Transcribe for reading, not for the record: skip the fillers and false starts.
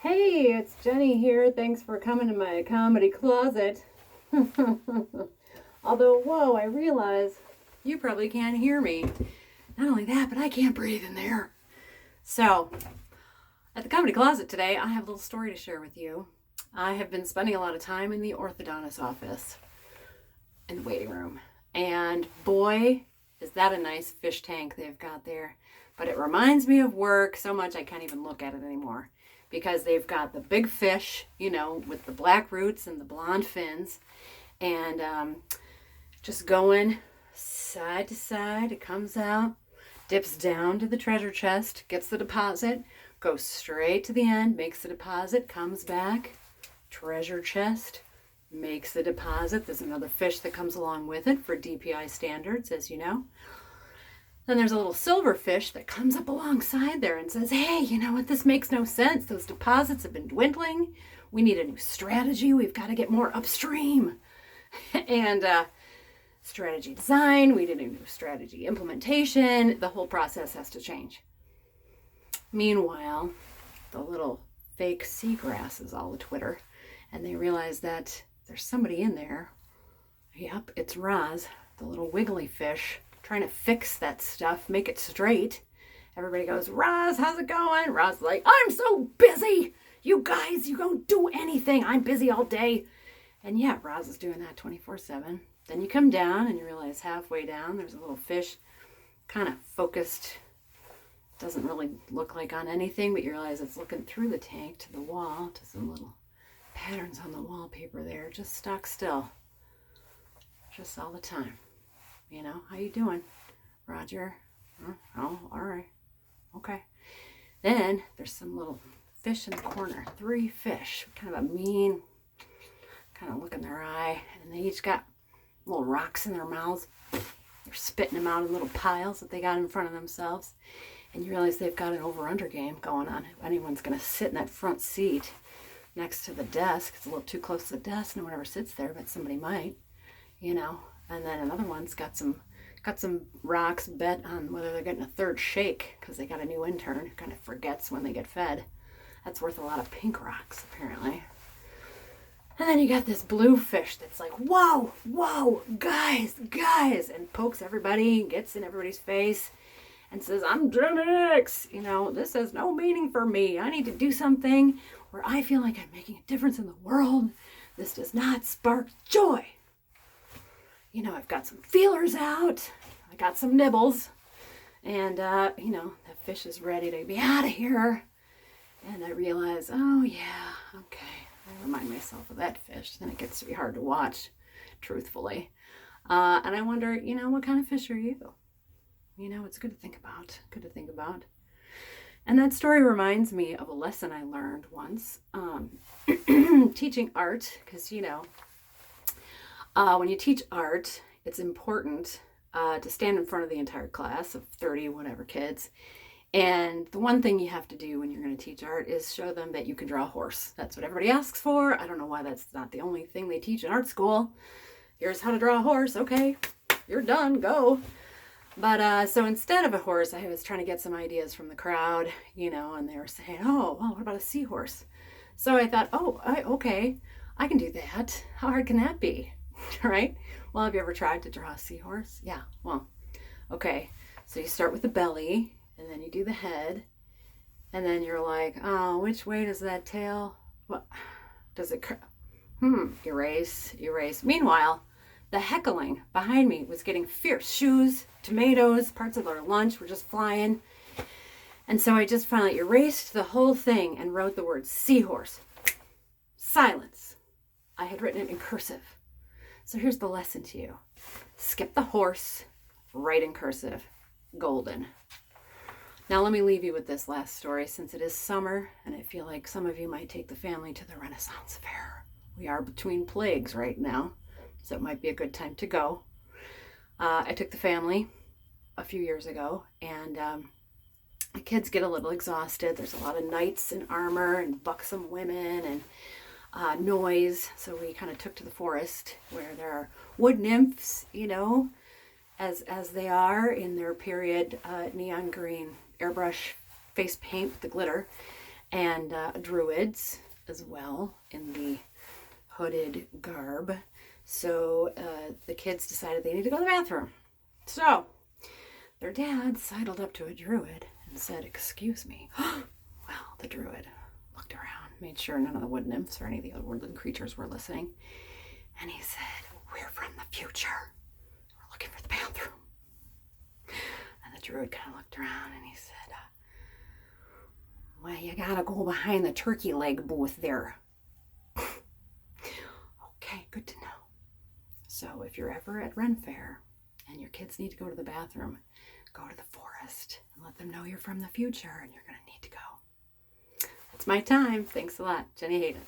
Hey, it's Jenny here. Thanks for coming to my comedy closet. Although, whoa, I realize you probably can't hear me. Not only that, but I can't breathe in there. So, at the comedy closet today, I have a little story to share with you. I have been spending a lot of time in the orthodontist office, in the waiting room. And boy, is that a nice fish tank they've got there. But it reminds me of work so much I can't even look at it anymore. Because they've got the big fish, with the black roots and the blonde fins. And just going side to side. It comes out, dips down to the treasure chest, gets the deposit, goes straight to the end, makes the deposit, comes back, treasure chest, makes the deposit. There's another fish that comes along with it for DPI standards, as you know. Then there's a little silverfish that comes up alongside there and says, hey, you know what? This makes no sense. Those deposits have been dwindling. We need a new strategy. We've got to get more upstream. And strategy design, we did a new strategy implementation. The whole process has to change. Meanwhile, the little fake seagrass is all the Twitter. And they realize that there's somebody in there. Yep, it's Roz, the little wiggly fish, trying to fix that stuff, make it straight. Everybody goes, Roz, how's it going? Roz's like, I'm so busy. You guys, you don't do anything. I'm busy all day. And yeah, Roz is doing that 24/7. Then you come down and you realize halfway down, there's a little fish kind of focused. Doesn't really look like on anything, but you realize it's looking through the tank to the wall, to some little patterns on the wallpaper there. Just stock still. Just all the time. How you doing, Roger? Oh, all right. Okay. Then there's some little fish in the corner. 3 fish. Kind of a mean, kind of look in their eye. And they each got little rocks in their mouths. They're spitting them out in little piles that they got in front of themselves. And you realize they've got an over-under game going on. If anyone's going to sit in that front seat next to the desk, it's a little too close to the desk. No one ever sits there, but somebody might, And then another one's got some rocks bet on whether they're getting a third shake because they got a new intern who kind of forgets when they get fed. That's worth a lot of pink rocks, apparently. And then you got this blue fish that's like, whoa, guys, and pokes everybody, gets in everybody's face, and says, I'm Gen X. This has no meaning for me. I need to do something where I feel like I'm making a difference in the world. This does not spark joy. I've got some feelers out. I got some nibbles. And, the fish is ready to be out of here. And I realize, oh, yeah, okay. I remind myself of that fish. Then it gets to be hard to watch, truthfully. And I wonder, what kind of fish are you? It's good to think about. And that story reminds me of a lesson I learned once teaching art, because, when you teach art, it's important to stand in front of the entire class of 30 whatever kids. And the one thing you have to do when you're going to teach art is show them that you can draw a horse. That's what everybody asks for. I don't know why that's not the only thing they teach in art school. Here's how to draw a horse. Okay, you're done. Go. But so instead of a horse, I was trying to get some ideas from the crowd, and they were saying, oh, well, what about a seahorse? So I thought, okay, I can do that. How hard can that be? Right? Well, have you ever tried to draw a seahorse? Yeah. Well, okay. So you start with the belly, and then you do the head, and then you're like, oh, which way does that tail? What does it? Erase. Meanwhile, the heckling behind me was getting fierce. Shoes, tomatoes, parts of our lunch were just flying, and so I just finally erased the whole thing and wrote the word seahorse. Silence. I had written it in cursive. So here's the lesson to you. Skip the horse, write in cursive. Golden. Now let me leave you with this last story since it is summer and I feel like some of you might take the family to the Renaissance Fair. We are between plagues right now, so it might be a good time to go. I took the family a few years ago and the kids get a little exhausted. There's a lot of knights in armor and buxom women and noise, so we kind of took to the forest where there are wood nymphs, as they are in their period neon green airbrush face paint with the glitter, and druids as well in the hooded garb. So the kids decided they need to go to the bathroom. So their dad sidled up to a druid and said, "Excuse me." Well, the druid looked around, made sure none of the wood nymphs or any of the other woodland creatures were listening, and he said, "We're from the future. We're looking for the bathroom." And the druid kind of looked around and he said, "Well, you gotta go behind the turkey leg booth there." Okay, good to know. So if you're ever at Ren Fair and your kids need to go to the bathroom, go to the forest and let them know you're from the future and you're going to need to go. That's my time. Thanks a lot. Jenny Hayden.